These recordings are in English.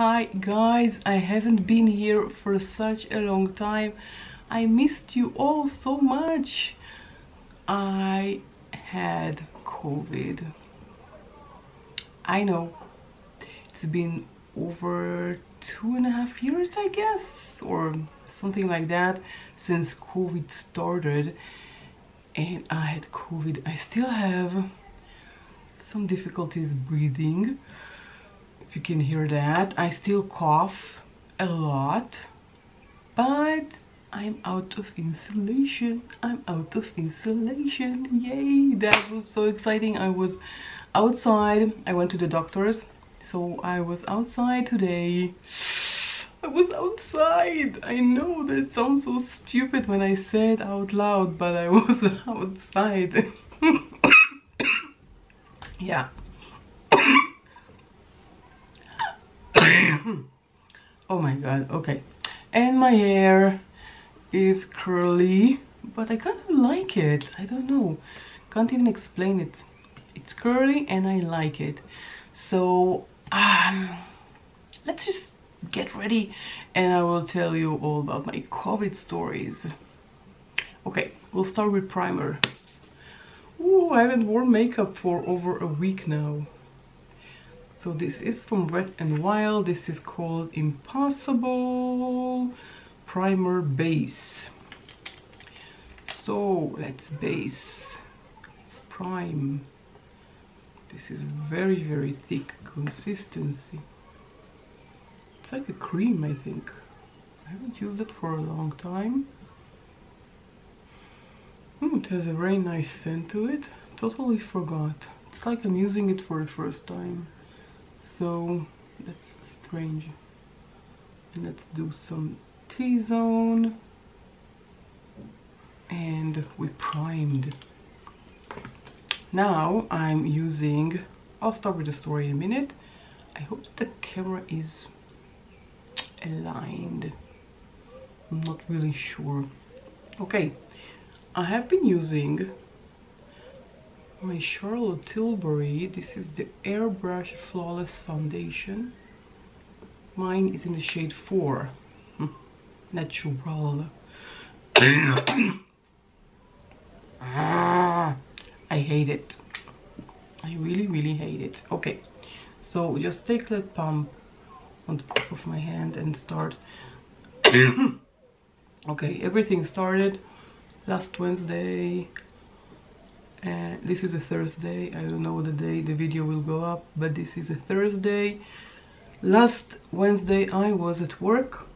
Hi guys, I haven't been here for such a long time. I missed you all so much. I had COVID. I know, it's been over 2.5 years, I guess, or something like that, since COVID started. And I had COVID. I still have some difficulties breathing, if you can hear that. I still cough a lot, but I'm out of insulation. I'm out of insulation. Yay, that was so exciting. I was outside. I went to the doctor's, so I was outside today. I was outside. I know that sounds so stupid when I say it out loud, but I was outside. Yeah. Oh my god, okay. And my hair is curly, but I kind of like it. I don't know, can't even explain it. It's curly and I like it. So let's just get ready and I will tell you all about my COVID stories. Okay, we'll start with primer. Ooh, I haven't worn makeup for over a week now. So this is from Wet n Wild. This is called Impossible Primer Base. So let's base. Let's prime. This is very, very thick consistency. It's like a cream, I think. I haven't used it for a long time. It has a very nice scent to it. Totally forgot. It's like I'm using it for the first time. So that's strange. And let's do some T-zone. And we primed. Now I'm using, I'll start with the story in a minute. I hope that the camera is aligned. I'm not really sure. Okay, I have been using my Charlotte Tilbury. This is the Airbrush Flawless Foundation. Mine is in the shade 4. Natural. I hate it. I really, really hate it. Okay, so just take the pump on the top of my hand and start. Okay, everything started last Wednesday. This is a Thursday. I don't know the day the video will go up, but this is a Thursday. Last Wednesday I was at work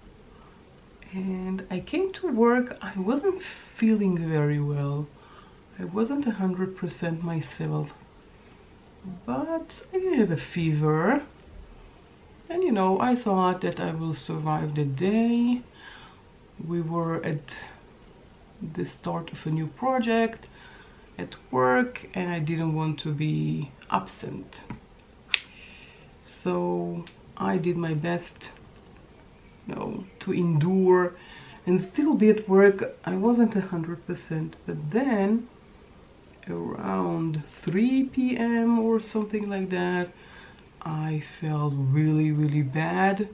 and I came to work. I wasn't feeling very well. I wasn't 100% myself, but I didn't have a fever. And you know, I thought that I will survive the day. We were at the start of a new project at work and I didn't want to be absent. So I did my best, you know, to endure and still be at work. I wasn't 100%, but then around 3 p.m. or something like that, I felt really, really bad.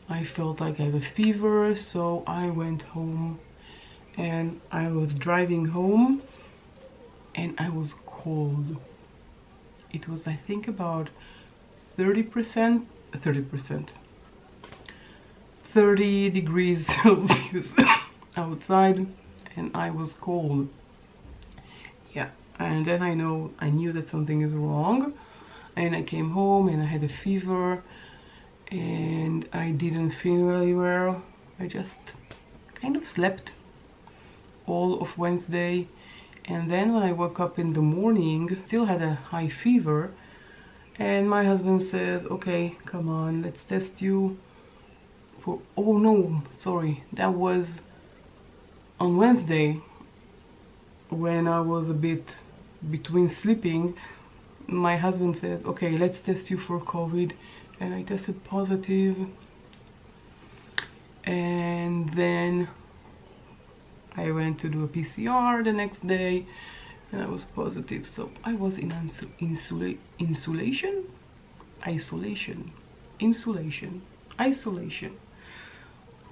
I felt like I have a fever, so I went home and I was driving home and I was cold. It was, I think, about 30 degrees Celsius outside and I was cold. Yeah, and then I knew that something is wrong, and I came home and I had a fever and I didn't feel very well. I just kind of slept all of Wednesday, and then when I woke up in the morning, still had a high fever, and my husband says, okay, come on, let's test you for, oh no, sorry, that was on Wednesday when I was a bit between sleeping. My husband says, okay, let's test you for COVID, and I tested positive, and then I went to do a PCR the next day and I was positive. So I was in insulation. isolation.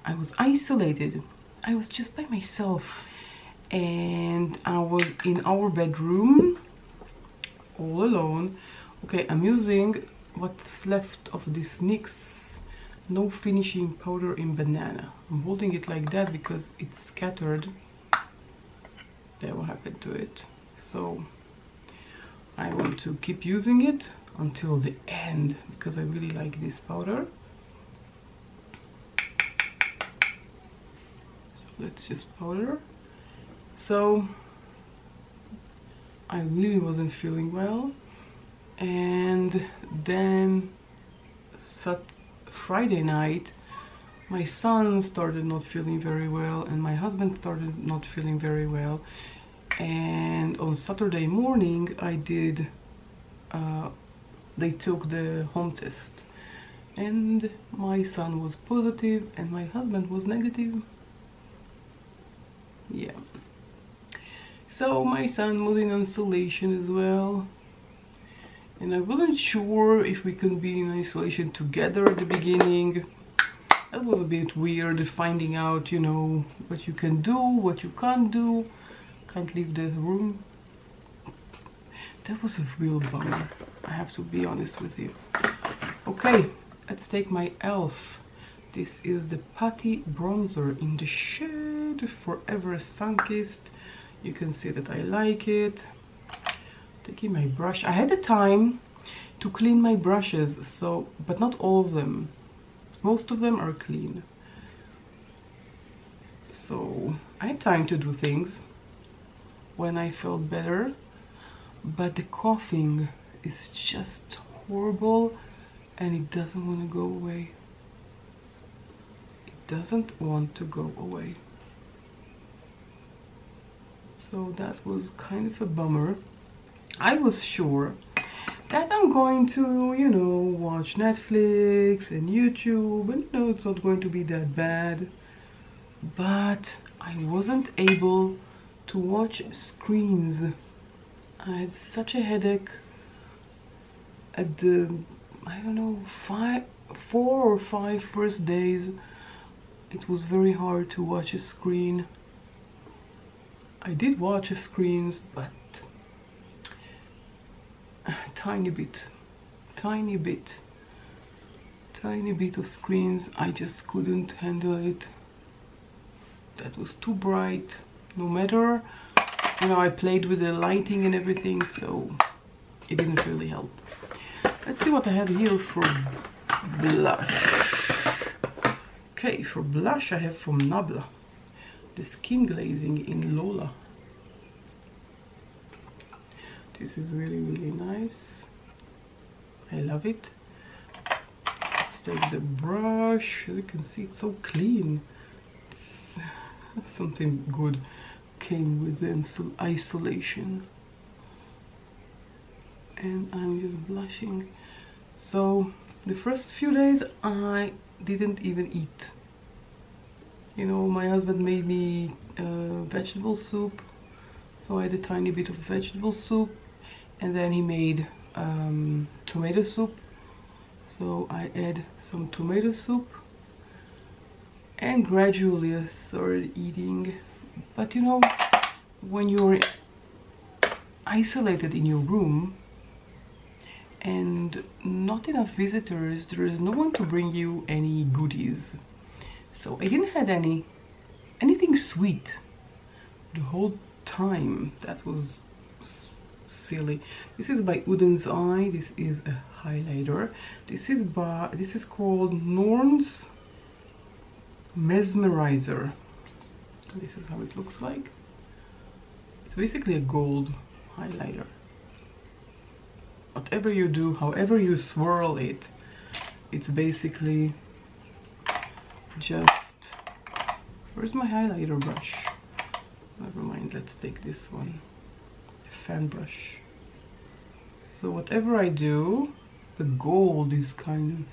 I was isolated. I was just by myself, and I was in our bedroom all alone. Okay, I'm using what's left of this NYX no finishing powder in banana. I'm holding it like that because it's scattered. There, what happened to it? So I want to keep using it until the end because I really like this powder. So let's just powder. So I really wasn't feeling well, and then Friday night my son started not feeling very well, and my husband started not feeling very well, and on Saturday morning I did they took the home test, and my son was positive and my husband was negative. Yeah, so my son was in isolation as well, and I wasn't sure if we could be in isolation together at the beginning. That was a bit weird, finding out, you know, what you can do, what you can't do. Can't leave the room. That was a real bummer, I have to be honest with you. Okay, let's take my e.l.f. This is the Putty Bronzer in the shade Forever Sunkissed. You can see that I like it. Taking my brush. I had the time to clean my brushes, so, but not all of them. Most of them are clean. So I had time to do things when I felt better, but the coughing is just horrible and it doesn't want to go away. It doesn't want to go away. So that was kind of a bummer. I was sure that I'm going to, you know, watch Netflix and YouTube, and no, it's not going to be that bad. But I wasn't able to watch screens. I had such a headache at the, I don't know, 4 or 5 first days. It was very hard to watch a screen. I did watch screens, but tiny bit of screens. I just couldn't handle it. That was too bright. No matter, you know, I played with the lighting and everything, so it didn't really help. Let's see what I have here for blush. Okay, for blush I have from Nabla the Skin Glazing in Lola. This is really nice. I love it. Let's take the brush. You can see it's so clean. Something good came with the isolation. And I'm just blushing. So the first few days I didn't even eat. You know, my husband made me vegetable soup, so I had a tiny bit of vegetable soup, and then he made tomato soup, so I add some tomato soup, and gradually I started eating. But you know, when you're isolated in your room and not enough visitors, there is no one to bring you any goodies. So I didn't have anything sweet the whole time. That was silly. This is by Uden's Eye. This is a highlighter. This is called Norn's Mesmerizer. This is how it looks like. It's basically a gold highlighter. Whatever you do, however you swirl it, it's basically just... Where's my highlighter brush? Never mind, let's take this one. A fan brush. So whatever I do, the gold is kind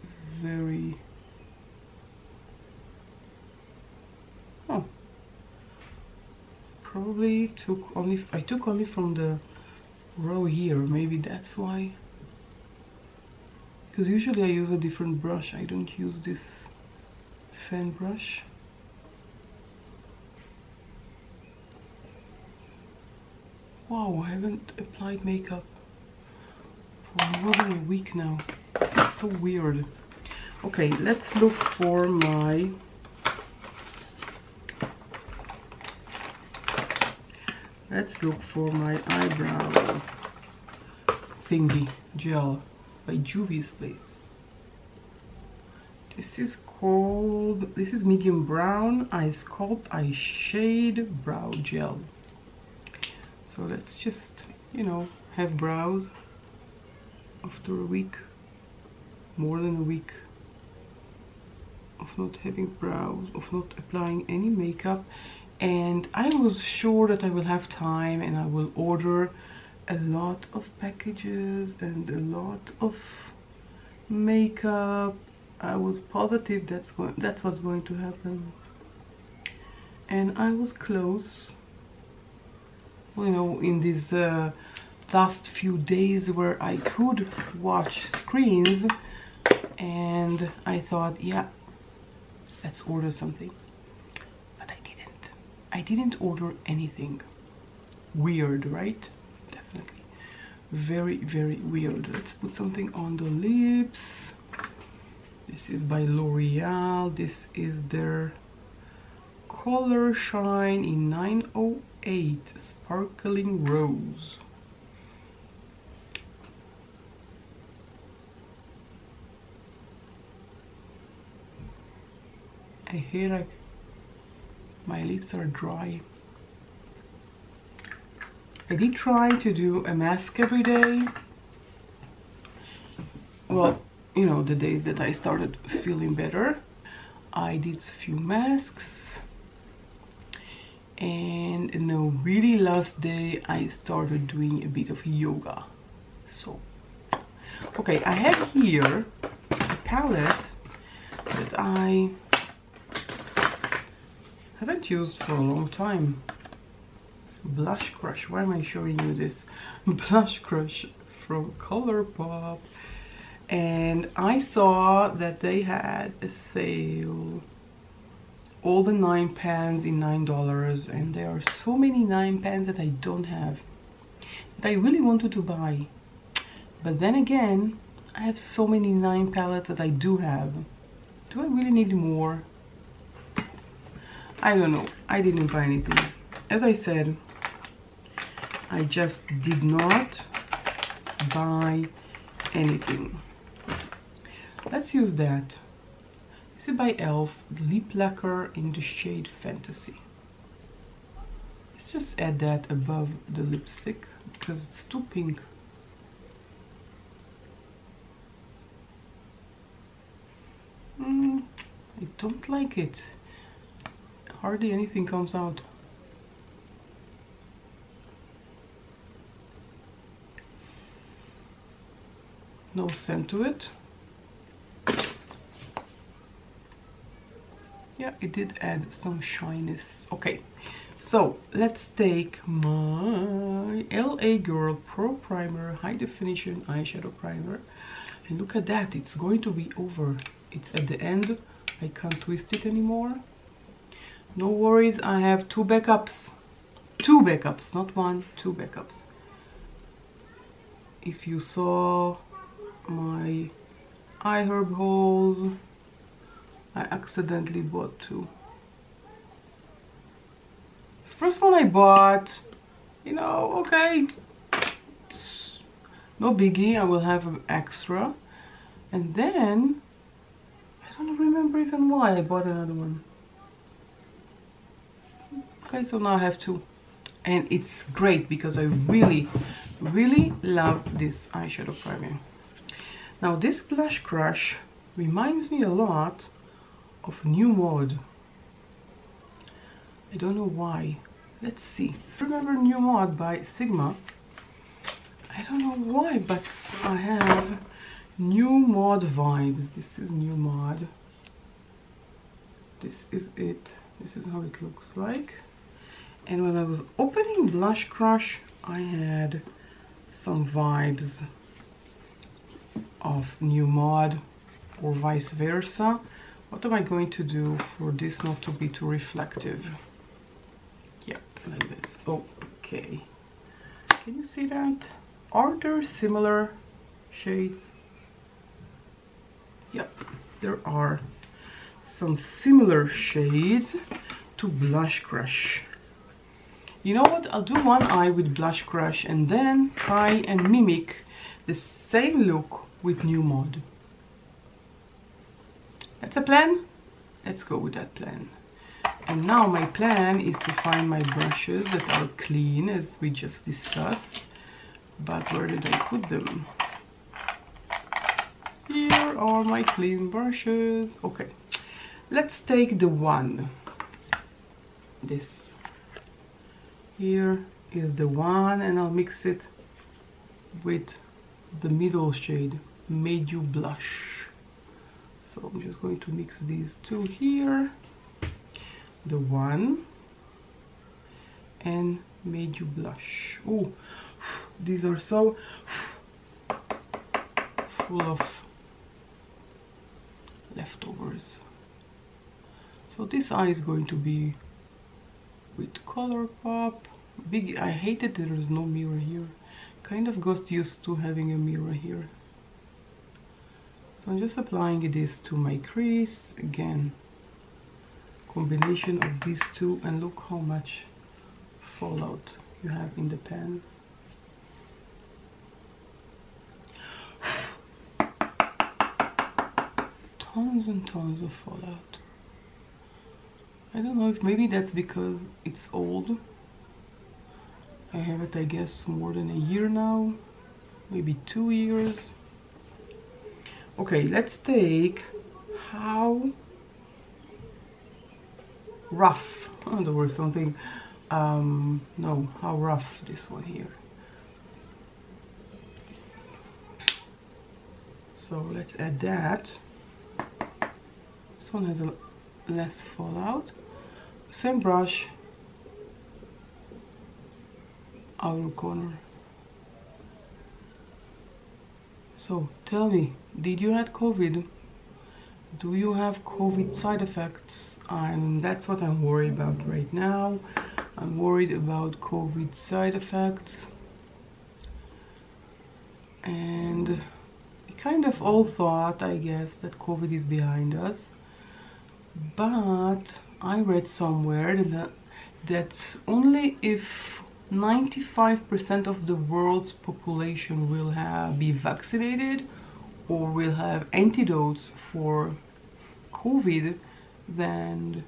of very... Oh. Probably I took only from the row here, maybe that's why. because usually I use a different brush. I don't use this fan brush. Wow, I haven't applied makeup for more than a week now. This is so weird. Okay, let's look for my eyebrow thingy gel by Juvia's Place. This is medium brown eye sculpt eye shade brow gel. So let's just, you know, have brows after a week, more than a week of not having brows, of not applying any makeup. And I was sure that I will have time and I will order a lot of packages and a lot of makeup. I was positive that's what's going to happen. And I was close. You know, in these last few days where I could watch screens, and I thought, yeah, let's order something. But I didn't order anything. Weird, right? Definitely. Very, very weird. Let's put something on the lips. This is by L'Oreal. This is their Color Shine in 908 Sparkling Rose. I feel like my lips are dry. I did try to do a mask every day. Well, you know, the days that I started feeling better, I did a few masks. And in the really last day I started doing a bit of yoga. So okay, I have here a palette that I haven't used for a long time. Blush Crush. Why am I showing you this? Blush Crush from ColourPop. And I saw that they had a sale, all the 9 pans in $9, and there are so many 9 pans that I don't have, that I really wanted to buy. But then again, I have so many 9 palettes that I do have. Do I really need more? I don't know. I didn't buy anything. As I said, I just did not buy anything. Let's use that. This is by e.l.f. lip lacquer in the shade Fantasy. Let's just add that above the lipstick because it's too pink. I don't like it. Hardly anything comes out. No scent to it. Yeah, it did add some shyness. Okay, so let's take my LA Girl Pro Primer High Definition Eyeshadow Primer. And look at that, it's going to be over. It's at the end. I can't twist it anymore. No worries, I have 2 backups. 2 backups, not 1, 2 backups. If you saw my iHerb hauls, I accidentally bought 2. First one I bought, you know, okay, no biggie, I will have an extra. And then, I don't remember even why I bought another one. Okay, so now I have 2. And it's great because I really, really love this eyeshadow primer. Now this Blush Crush reminds me a lot of New Mod. I don't know why. Let's see. Remember New Mod by Sigma? I don't know why, but I have New Mod vibes. This is New Mod. This is it. This is how it looks like. And when I was opening Blush Crush, I had some vibes of New Mod or vice versa. What am I going to do for this not to be too reflective? Yep, like this. Okay. Can you see that? Are there similar shades? Yep, there are some similar shades to Blush Crush. You know what? I'll do one eye with Blush Crush and then try and mimic the same look with New Mod. That's a plan? Let's go with that plan. And now my plan is to find my brushes that are clean, as we just discussed. But where did I put them? Here are my clean brushes. Okay, let's take the one. This. Here is the one, and I'll mix it with the middle shade, Made You Blush. So I'm just going to mix these two here, the one and Made You Blush. Oh, these are so full of leftovers. So this eye is going to be with ColourPop. Big, I hate it, there is no mirror here. Kind of got used to having a mirror here. So I'm just applying this to my crease. Again, combination of these two, and look how much fallout you have in the pans. Tons and tons of fallout. I don't know if maybe that's because it's old. I have it, I guess, more than a year now, maybe 2 years. Okay, let's take how rough, oh, there was something, no, how rough this one here. So let's add that. This one has a less fallout. Same brush, outer corner. So tell me, did you have COVID? Do you have COVID side effects? And that's what I'm worried about right now. I'm worried about COVID side effects. And we kind of all thought, I guess, that COVID is behind us. But I read somewhere that only if 95% of the world's population will be vaccinated or will have antidotes for COVID, then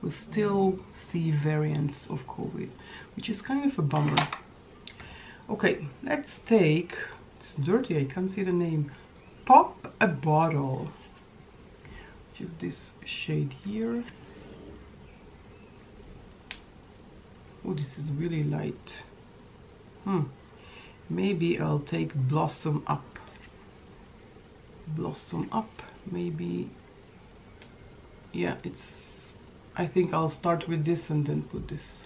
we'll still see variants of COVID, which is kind of a bummer. Okay, let's take, it's dirty, I can't see the name, Pop a Bottle, which is this shade here. Oh, this is really light. Maybe I'll take Blossom Up. Blossom Up, maybe. Yeah, it's, I think I'll start with this and then put this.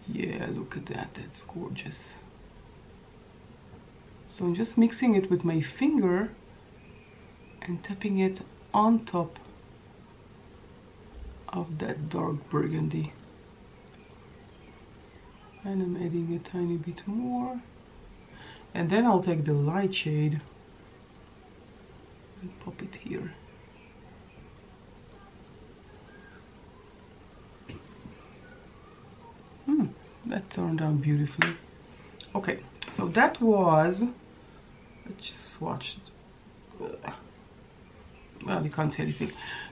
Yeah, look at that, that's gorgeous. So I'm just mixing it with my finger and tapping it on top of that dark burgundy. And I'm adding a tiny bit more. And then I'll take the light shade and pop it here. That turned out beautifully. Okay, so that was, let's just swatch it. Well, you can't see anything.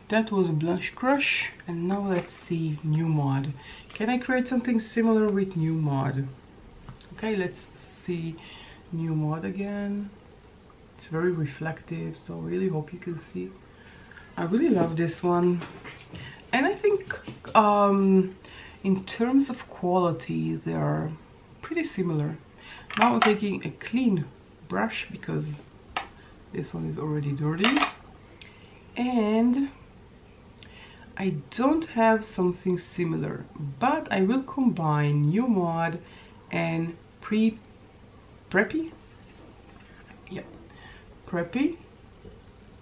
That was Blush Crush, and now let's see New Mod. Can I create something similar with New Mod? Okay, let's see New Mod again. It's very reflective, so I really hope you can see. I really love this one, and I think in terms of quality they are pretty similar. Now I'm taking a clean brush because this one is already dirty, and I don't have something similar, but I will combine New Mod and Preppy. Preppy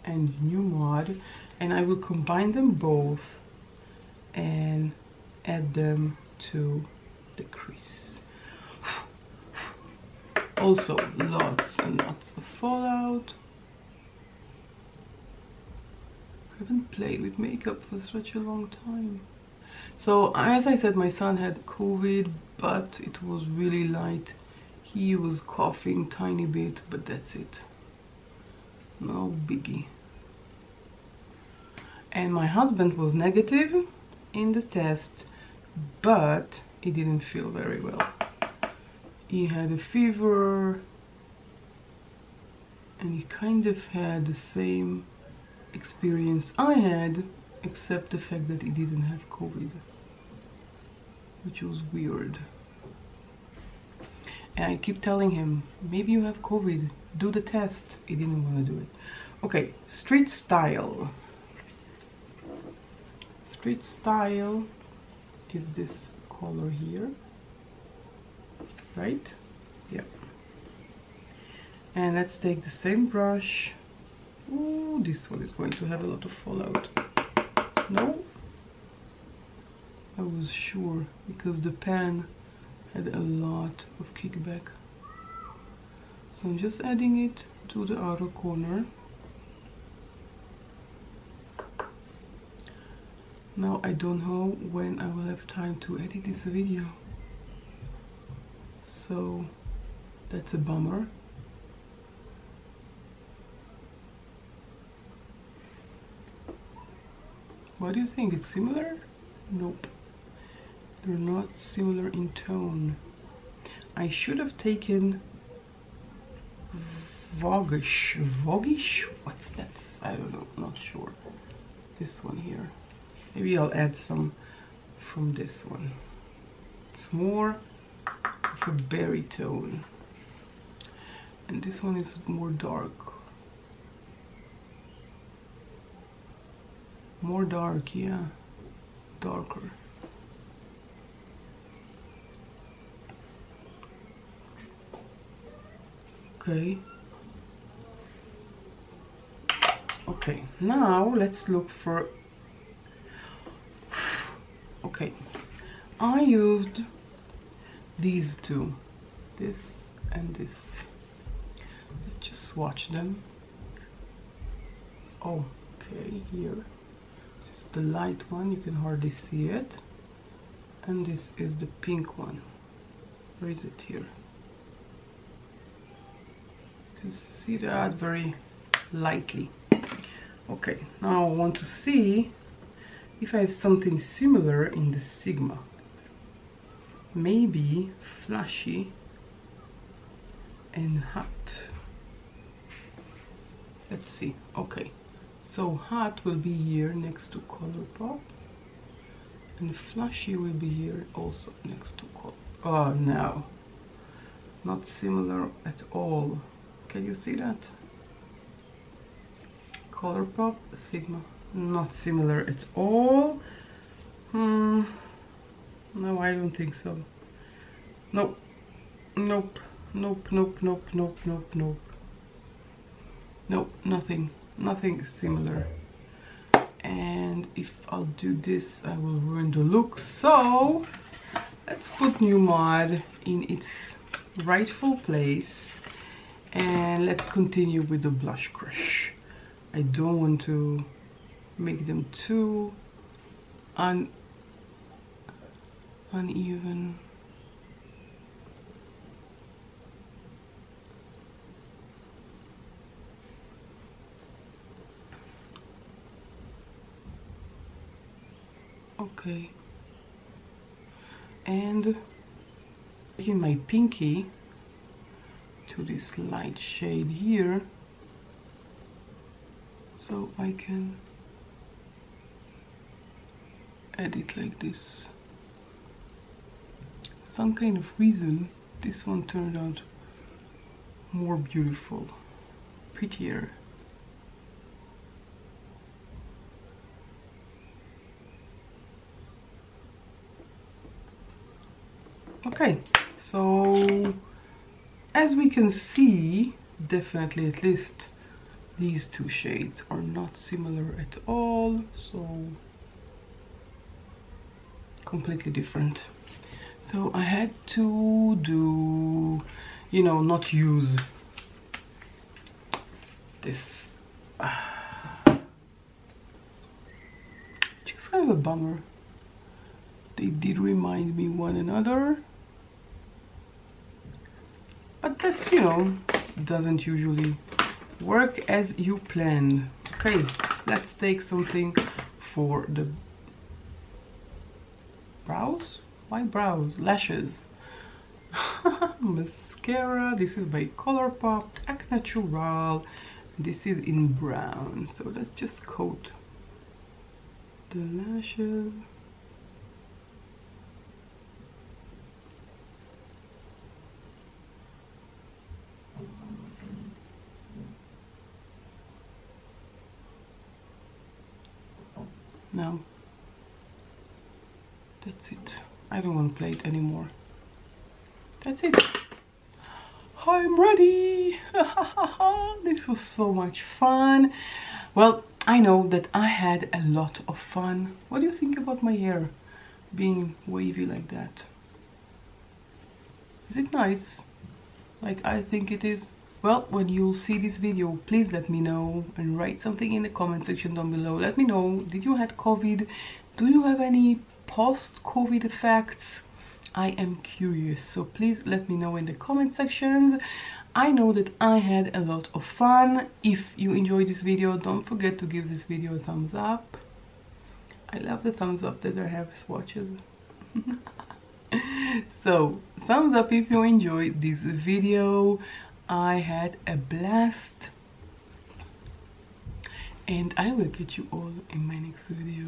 and New Mod, and I will combine them both and add them to the crease. Also lots and lots of fallout. I haven't played with makeup for such a long time. So as I said, my son had COVID, but it was really light. He was coughing tiny bit, but that's it. No biggie. And my husband was negative in the test, but he didn't feel very well. He had a fever, and he kind of had the same experience I had, except the fact that he didn't have COVID, which was weird. And I keep telling him, maybe you have COVID, do the test. He didn't want to do it. Okay, Street Style. Street Style is this color here, right? Yeah. And let's take the same brush. Ooh, this one is going to have a lot of fallout. No? I was sure, because the pan had a lot of kickback. So I'm just adding it to the outer corner. Now I don't know when I will have time to edit this video, so that's a bummer. What do you think? It's similar? Nope. They're not similar in tone. I should have taken Vogish. Vogish? What's that? I don't know, not sure. This one here. Maybe I'll add some from this one. It's more of a berry tone. And this one is more dark. More dark, yeah. Darker. Okay. Okay, now let's look for... Okay, I used these two, this and this. Let's just swatch them. Oh, okay, here. Just the light one, you can hardly see it. And this is the pink one. Where is it here? You can see that very lightly. Okay, now I want to see if I have something similar in the Sigma. Maybe Flashy and Hot. Let's see. Okay, so Hot will be here next to Colourpop, and Flashy will be here also next to Color. Oh no, not similar at all. Can you see that? Colourpop, Sigma, not similar at all. No, I don't think so. Nope, nope, nope, nope, nope, nope, nope, nope. Nope, nothing similar. And if I'll do this, I will ruin the look. So let's put New Mod in its rightful place, and let's continue with the blush crush. I don't want to make them too uneven. Okay, and taking my pinky to this light shade here, so I can add it like this. Some kind of reason this one turned out more beautiful, prettier. Okay, so as we can see, definitely at least These two shades are not similar at all, so completely different. So I had to do, you know, not use this. Just kind of a bummer. They did remind me one another, but that's, you know, doesn't usually work as you planned. Okay, let's take something for the brows. Why brows? Lashes. Mascara. This is by Colourpop, Act Natural. This is in brown. So let's just coat the lashes. Now, that's it. I don't want to play it anymore. That's it. I'm ready. This was so much fun. Well, I know that I had a lot of fun. What do you think about my hair being wavy like that? Is it nice? Like I think it is? Well, when you see this video, please let me know and write something in the comment section down below. Let me know, did you have COVID? Do you have any post-COVID effects? I am curious, so please let me know in the comment sections. I know that I had a lot of fun. If you enjoyed this video, don't forget to give this video a thumbs up. I love the thumbs up that I have swatches. So, thumbs up if you enjoyed this video. I had a blast. And I will catch you all in my next video.